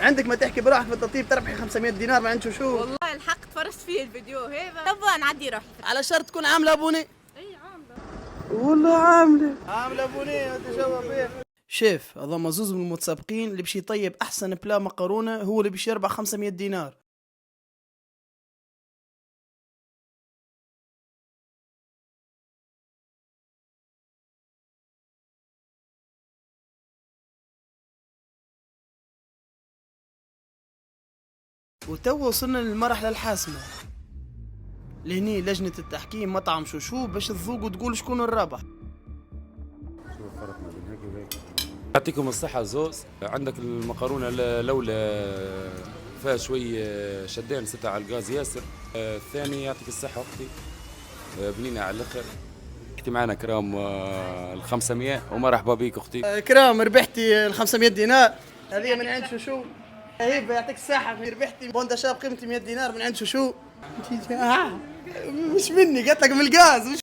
عندك ما تحكي براحتك في التطيب تربحي 500 دينار ما عندك شو. والله الحق تفرجت فيه الفيديو هيك. طب نعدي روح على شرط تكون عامله ابوني. اي عامله والله عامله ابوني وتشوف فيه. شيف اظن مزوز من المتسابقين اللي بشي يطيب احسن بلا مقارونه هو اللي بشي يربح 500 دينار. وتو وصلنا للمرحله الحاسمه، لهني لجنه التحكيم مطعم شوشو باش تذوق وتقول شكون الرابح. يعطيكم الصحة زوز. عندك المقارونة الأولى فيها شوي شدين ستة على الغاز ياسر. الثاني يعطيك الصحة أختي بنينة على الآخر. اختي معنا كرام ال 500 ومرحبا بيك أختي. كرام ربحتي ال 500 دينار هذه من عند شوشو. هيب يعطيك الصحة ربحتي بوندا شاب قيمتي 100 دينار من عند شوشو. مش مني قلت لك من الغاز.